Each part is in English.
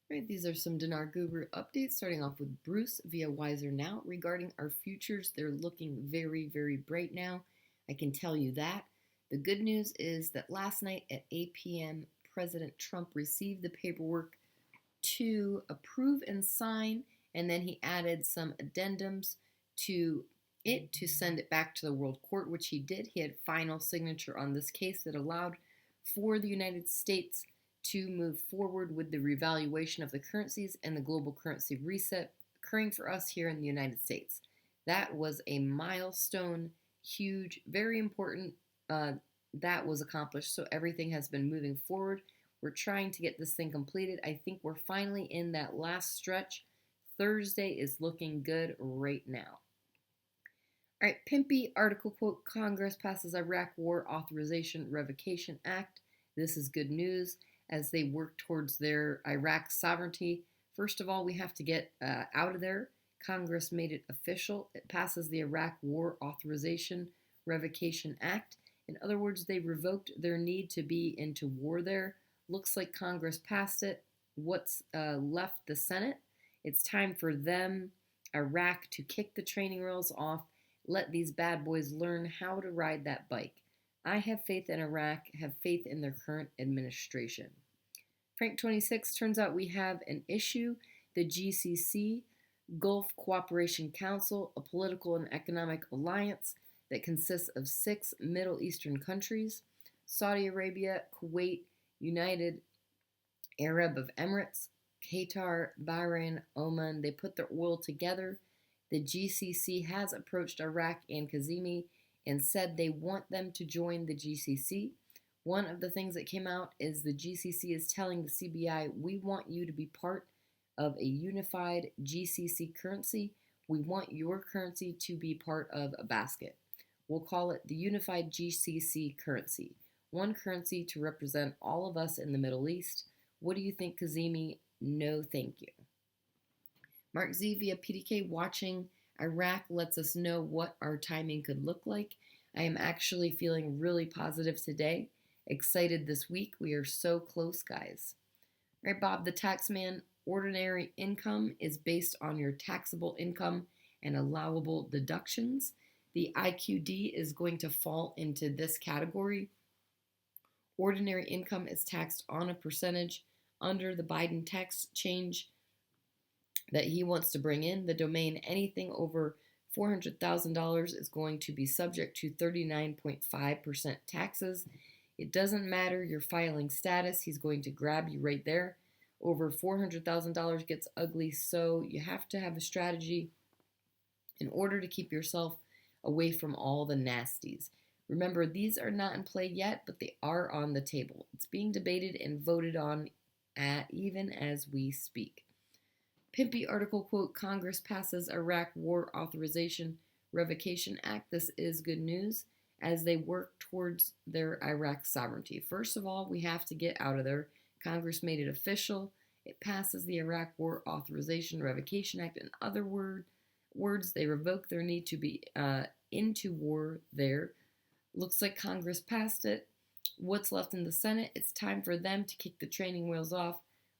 Right, these are some Dinar Guru updates, starting off with Bruce via Wiser Now. Regarding our futures, they're looking very, very bright now. I can tell you that. The good news is that last night at 8 p.m., President Trump received the paperwork to approve and sign, and then he added some addendums to it to send it back to the World Court, which he did. He had final signature on this case that allowed for the United States to move forward with the revaluation of the currencies and the global currency reset occurring for us here in the United States. That was a milestone, huge, very important. That was accomplished, so everything has been moving forward. We're trying to get this thing completed. I think we're finally in that last stretch. Thursday is looking good right now. All right, Pimpy article quote: Congress passes Iraq War Authorization Revocation Act. This is good news as they work towards their Iraq sovereignty. First of all, we have to get out of there. Congress made it official. It passes the Iraq War Authorization Revocation Act. In other words, they revoked their need to be into war there. Looks like Congress passed it. What's left the Senate? It's time for them, Iraq, to kick the training wheels off. Let these bad boys learn how to ride that bike. I have faith in Iraq, have faith in their current administration. Frank 26, turns out we have an issue. The GCC, Gulf Cooperation Council, a political and economic alliance that consists of 6 Middle Eastern countries: Saudi Arabia, Kuwait, United Arab of Emirates, Qatar, Bahrain, Oman. They put their oil together. The GCC has approached Iraq and Kazemi and said they want them to join the GCC. One of the things that came out is the GCC is telling the CBI, we want you to be part of a unified GCC currency. We want your currency to be part of a basket. We'll call it the unified GCC currency. One currency to represent all of us in the Middle East. What do you think, Kazemi? No, thank you. Mark Z via PDK: watching Iraq lets us know what our timing could look like. I am actually feeling really positive today. Excited this week. We are so close, guys. All right, Bob the Taxman: ordinary income is based on your taxable income and allowable deductions. The IQD is going to fall into this category. Ordinary income is taxed on a percentage under the Biden tax change that he wants to bring in. The domain anything over $400,000 is going to be subject to 39.5% taxes. It doesn't matter your filing status. He's going to grab you right there. Over $400,000 gets ugly, so you have to have a strategy in order to keep yourself away from all the nasties. Remember, these are not in play yet, but they are on the table. It's being debated and voted on even as we speak. Pimpy article quote: Congress passes Iraq War Authorization Revocation Act. This is good news as they work towards their Iraq sovereignty. First of all, we have to get out of there. Congress made it official. It passes the Iraq War Authorization Revocation Act. In other words, they revoke their need to be into war there. Looks like Congress passed it. What's left in the Senate? It's time for them to kick the training wheels off.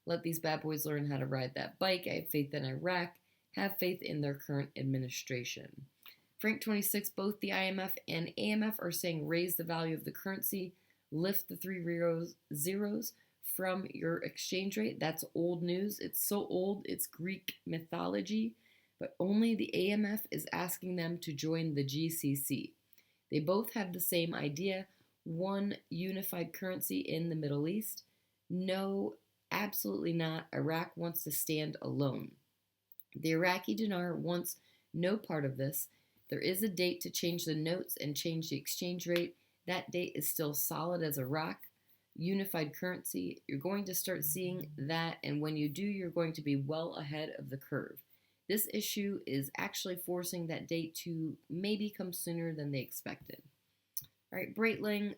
Let these bad boys learn how to ride that bike. I have faith in Iraq. Have faith in their current administration. Frank 26, both the IMF and AMF are saying raise the value of the currency. Lift the 3 zeros from your exchange rate. That's old news. It's so old, it's Greek mythology. But only the AMF is asking them to join the GCC. They both have the same idea: one unified currency in the Middle East. No, absolutely not. Iraq wants to stand alone. The Iraqi dinar wants no part of this. There is a date to change the notes and change the exchange rate. That date is still solid as a rock. Unified currency, you're going to start seeing that, and when you do, you're going to be well ahead of the curve. This issue is actually forcing that date to maybe come sooner than they expected. All right, Breitling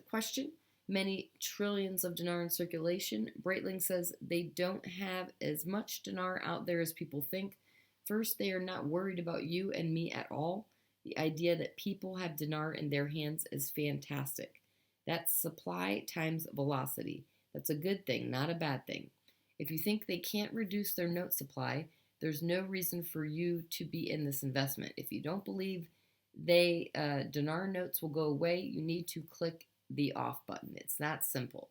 question: many trillions of dinar in circulation. Breitling says they don't have as much dinar out there as people think. First, they are not worried about you and me at all. The idea that people have dinar in their hands is fantastic. That's supply times velocity. That's a good thing, not a bad thing. If you think they can't reduce their note supply, there's no reason for you to be in this investment. If you don't believe dinar notes will go away, you need to click the off button. It's that simple.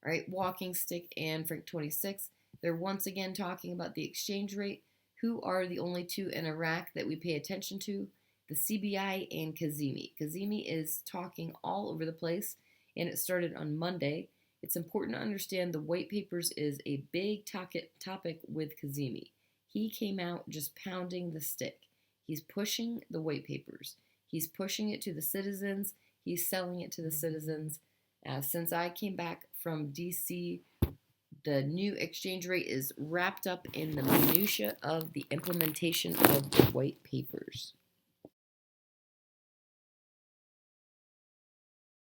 All right, Walking Stick and Frank 26, they're once again talking about the exchange rate. Who are the only two in Iraq that we pay attention to? The CBI and Kazemi. Kazemi is talking all over the place, and it started on Monday. It's important to understand the white papers is a big topic with Kazemi. He came out just pounding the stick. He's pushing the white papers. He's pushing it to the citizens. He's selling it to the citizens. Since I came back from DC, the new exchange rate is wrapped up in the minutia of the implementation of the white papers.